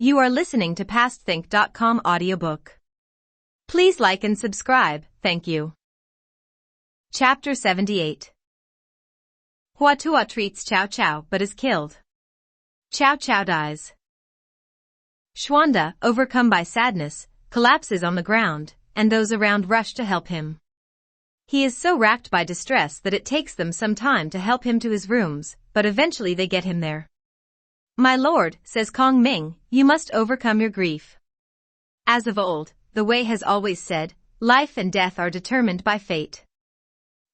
You are listening to PastThink.com audiobook. Please like and subscribe, thank you. Chapter 78. Hua Tuo treats Cao Cao but is killed. Cao Cao dies. Xuanda, overcome by sadness, collapses on the ground, and those around rush to help him. He is so racked by distress that it takes them some time to help him to his rooms, but eventually they get him there. "My lord," says Kong Ming, "you must overcome your grief. As of old, the Wei has always said, life and death are determined by fate.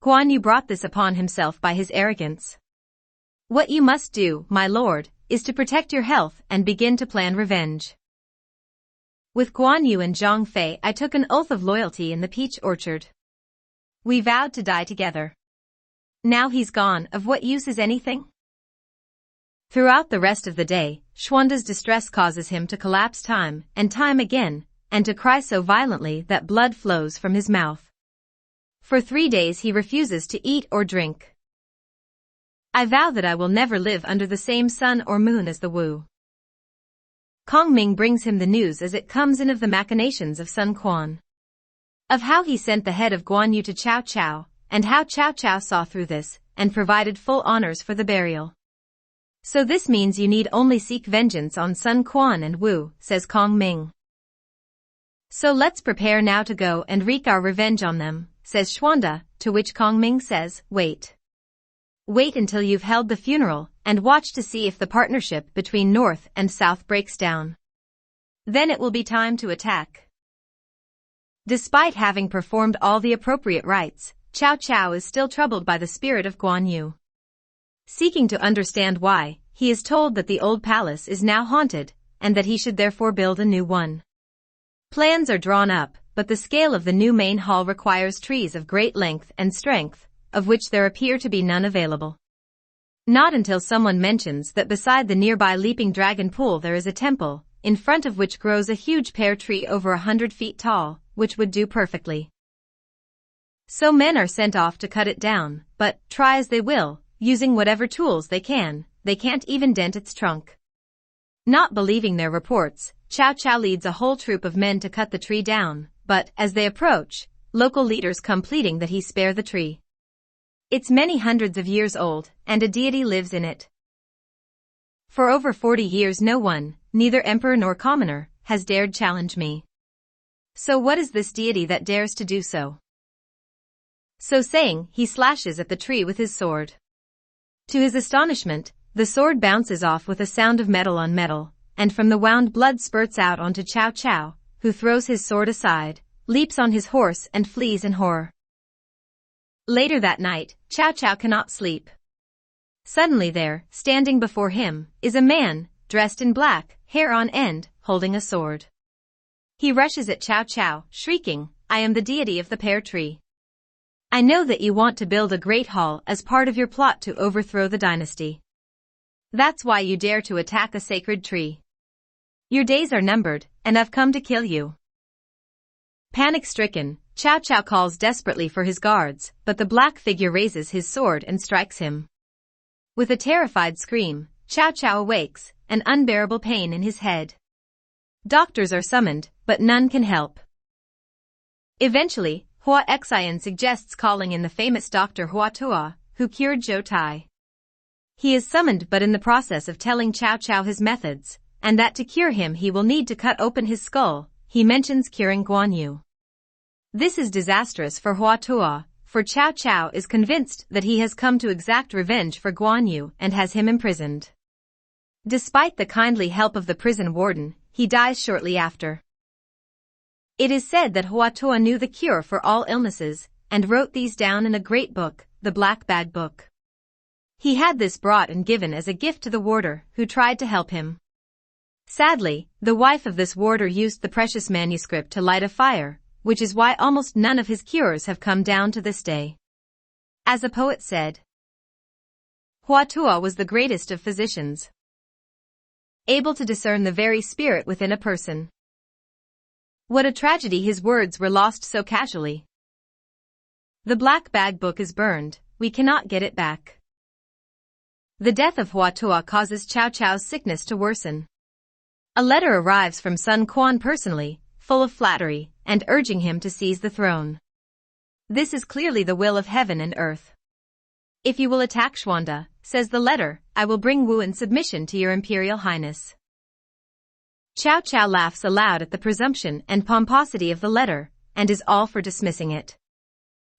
Guan Yu brought this upon himself by his arrogance. What you must do, my lord, is to protect your health and begin to plan revenge. With Guan Yu and Zhang Fei I took an oath of loyalty in the peach orchard. We vowed to die together. Now he's gone, of what use is anything?" Throughout the rest of the day, Xuanda's distress causes him to collapse time and time again, and to cry so violently that blood flows from his mouth. For 3 days he refuses to eat or drink. "I vow that I will never live under the same sun or moon as the Wu." Kong Ming brings him the news as it comes in of the machinations of Sun Quan. Of how he sent the head of Guan Yu to Cao Cao, and how Cao Cao saw through this, and provided full honors for the burial. "So this means you need only seek vengeance on Sun Quan and Wu," says Kong Ming. "So let's prepare now to go and wreak our revenge on them," says Xuanda, to which Kong Ming says, "Wait. Wait until you've held the funeral, and watch to see if the partnership between North and South breaks down. Then it will be time to attack." Despite having performed all the appropriate rites, Cao Cao is still troubled by the spirit of Guan Yu. Seeking to understand why, he is told that the old palace is now haunted, and that he should therefore build a new one. Plans are drawn up, but the scale of the new main hall requires trees of great length and strength, of which there appear to be none available. Not until someone mentions that beside the nearby Leaping Dragon Pool there is a temple, in front of which grows a huge pear tree over 100 feet tall, which would do perfectly. So men are sent off to cut it down, but, try as they will, using whatever tools they can't even dent its trunk. Not believing their reports, Cao Cao leads a whole troop of men to cut the tree down, but, as they approach, local leaders come pleading that he spare the tree. It's many hundreds of years old, and a deity lives in it. For over 40 years no one, neither emperor nor commoner, has dared challenge me. So what is this deity that dares to do so? So saying, he slashes at the tree with his sword. To his astonishment, the sword bounces off with a sound of metal on metal, and from the wound blood spurts out onto Cao Cao, who throws his sword aside, leaps on his horse and flees in horror. Later that night, Cao Cao cannot sleep. Suddenly there, standing before him, is a man, dressed in black, hair on end, holding a sword. He rushes at Cao Cao, shrieking, "I am the deity of the pear tree. I know that you want to build a great hall as part of your plot to overthrow the dynasty. That's why you dare to attack a sacred tree. Your days are numbered, and I've come to kill you." Panic-stricken, Cao Cao calls desperately for his guards, but the black figure raises his sword and strikes him. With a terrified scream, Cao Cao awakes, an unbearable pain in his head. Doctors are summoned, but none can help. Eventually, Hua Xian suggests calling in the famous doctor Hua Tuo, who cured Zhou Tai. He is summoned but in the process of telling Cao Cao his methods, and that to cure him he will need to cut open his skull, he mentions curing Guan Yu. This is disastrous for Hua Tuo, for Cao Cao is convinced that he has come to exact revenge for Guan Yu and has him imprisoned. Despite the kindly help of the prison warden, he dies shortly after. It is said that Hua Tuo knew the cure for all illnesses, and wrote these down in a great book, the Black Bag Book. He had this brought and given as a gift to the warder, who tried to help him. Sadly, the wife of this warder used the precious manuscript to light a fire, which is why almost none of his cures have come down to this day. As a poet said, Hua Tuo was the greatest of physicians, able to discern the very spirit within a person. What a tragedy his words were lost so casually. The Black Bag Book is burned, we cannot get it back. The death of Hua Tuo causes Cao Cao's sickness to worsen. A letter arrives from Sun Quan personally, full of flattery, and urging him to seize the throne. This is clearly the will of heaven and earth. If you will attack Xuanda, says the letter, I will bring Wu in submission to your imperial highness. Cao Cao laughs aloud at the presumption and pomposity of the letter, and is all for dismissing it.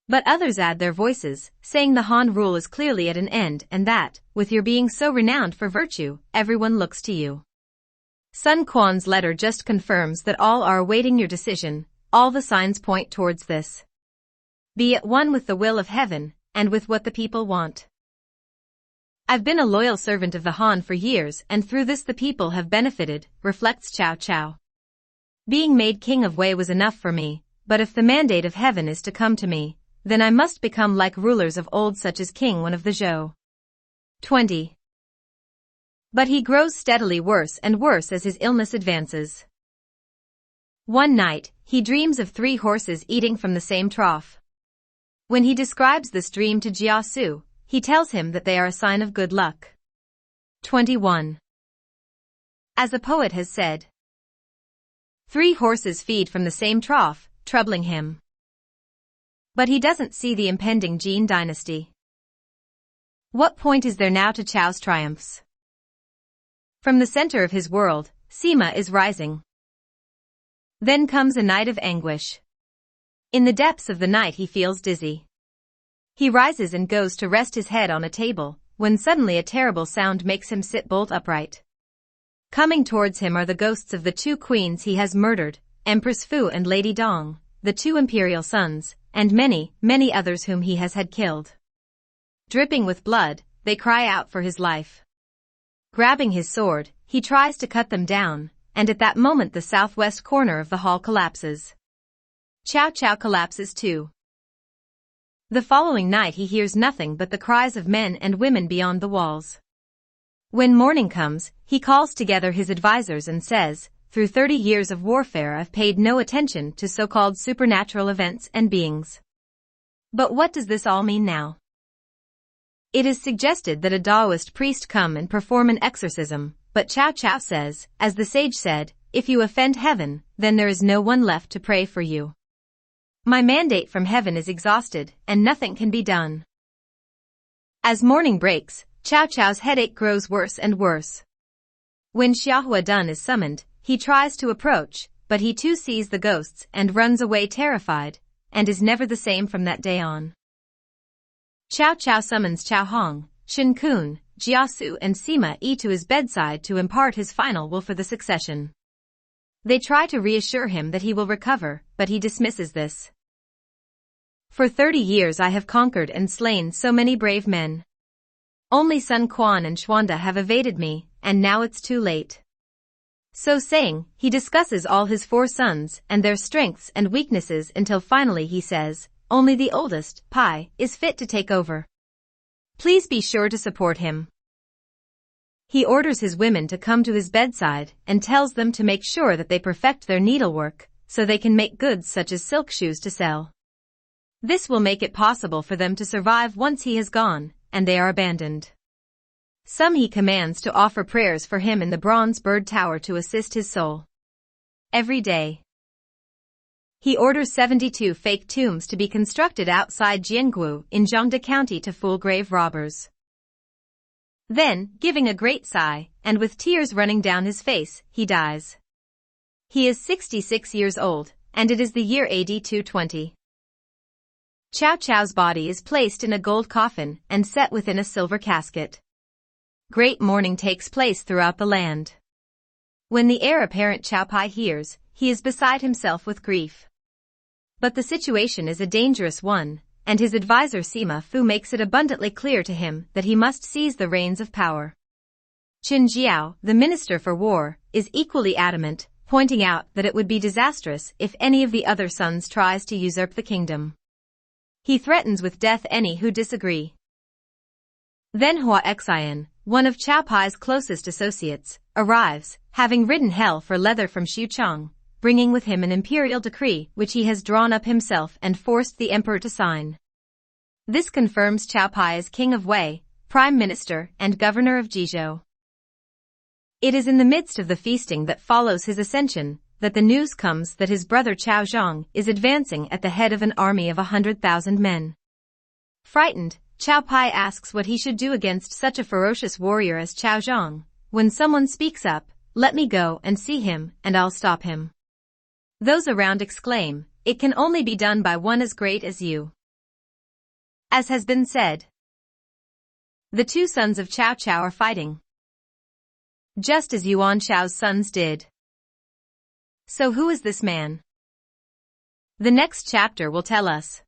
But others add their voices, saying the Han rule is clearly at an end and that, with your being so renowned for virtue, everyone looks to you. Sun Quan's letter just confirms that all are awaiting your decision, all the signs point towards this. Be at one with the will of heaven, and with what the people want. I've been a loyal servant of the Han for years and through this the people have benefited, reflects Cao Cao. Being made king of Wei was enough for me, but if the mandate of heaven is to come to me, then I must become like rulers of old such as King Wen of the Zhou. 20. But he grows steadily worse and worse as his illness advances. One night, he dreams of 3 horses eating from the same trough. When he describes this dream to Jia Su, he tells him that they are a sign of good luck. 21. As a poet has said, 3 horses feed from the same trough, troubling him. But he doesn't see the impending Jin dynasty. What point is there now to Chao's triumphs? From the center of his world, Sima is rising. Then comes a night of anguish. In the depths of the night he feels dizzy. He rises and goes to rest his head on a table, when suddenly a terrible sound makes him sit bolt upright. Coming towards him are the ghosts of the 2 queens he has murdered, Empress Fu and Lady Dong, the 2 imperial sons, and many, many others whom he has had killed. Dripping with blood, they cry out for his life. Grabbing his sword, he tries to cut them down, and at that moment the southwest corner of the hall collapses. Cao Cao collapses too. The following night he hears nothing but the cries of men and women beyond the walls. When morning comes, he calls together his advisors and says, through 30 years of warfare I've paid no attention to so-called supernatural events and beings. But what does this all mean now? It is suggested that a Taoist priest come and perform an exorcism, but Cao Cao says, as the sage said, if you offend heaven, then there is no one left to pray for you. My mandate from heaven is exhausted, and nothing can be done. As morning breaks, Cao Cao's headache grows worse and worse. When Xiahua Dun is summoned, he tries to approach, but he too sees the ghosts and runs away terrified, and is never the same from that day on. Cao Cao summons Cao Hong, Shen Kun, Jia Su and Sima Yi to his bedside to impart his final will for the succession. They try to reassure him that he will recover, but he dismisses this. For 30 years I have conquered and slain so many brave men. Only Sun Quan and Xuanda have evaded me, and now it's too late. So saying, he discusses all his 4 sons and their strengths and weaknesses until finally he says, only the oldest, Pai, is fit to take over. Please be sure to support him. He orders his women to come to his bedside and tells them to make sure that they perfect their needlework, so they can make goods such as silk shoes to sell. This will make it possible for them to survive once he has gone, and they are abandoned. Some he commands to offer prayers for him in the Bronze Bird Tower to assist his soul. Every day. He orders 72 fake tombs to be constructed outside Jianguo in Jiangda County to fool grave robbers. Then, giving a great sigh, and with tears running down his face, he dies. He is 66 years old, and it is the year AD 220. Cao Cao's body is placed in a gold coffin and set within a silver casket. Great mourning takes place throughout the land. When the heir apparent Cao Pai hears, he is beside himself with grief. But the situation is a dangerous one, and his advisor Sima Fu makes it abundantly clear to him that he must seize the reins of power. Qin Jiao, the minister for war, is equally adamant, pointing out that it would be disastrous if any of the other sons tries to usurp the kingdom. He threatens with death any who disagree. Then Hua Xian, one of Cao Pai's closest associates, arrives, having ridden hell for leather from Xuchang, bringing with him an imperial decree which he has drawn up himself and forced the emperor to sign. This confirms Cao Pai as king of Wei, prime minister and governor of Jizhou. It is in the midst of the feasting that follows his ascension that the news comes that his brother Guanzhong is advancing at the head of an army of 100,000 men. Frightened, Cao Pai asks what he should do against such a ferocious warrior as Guanzhong. When someone speaks up, "Let me go and see him, and I'll stop him." Those around exclaim, "It can only be done by one as great as you." As has been said, the two sons of Cao Cao are fighting, just as Yuan Shao's sons did. So who is this man? The next chapter will tell us.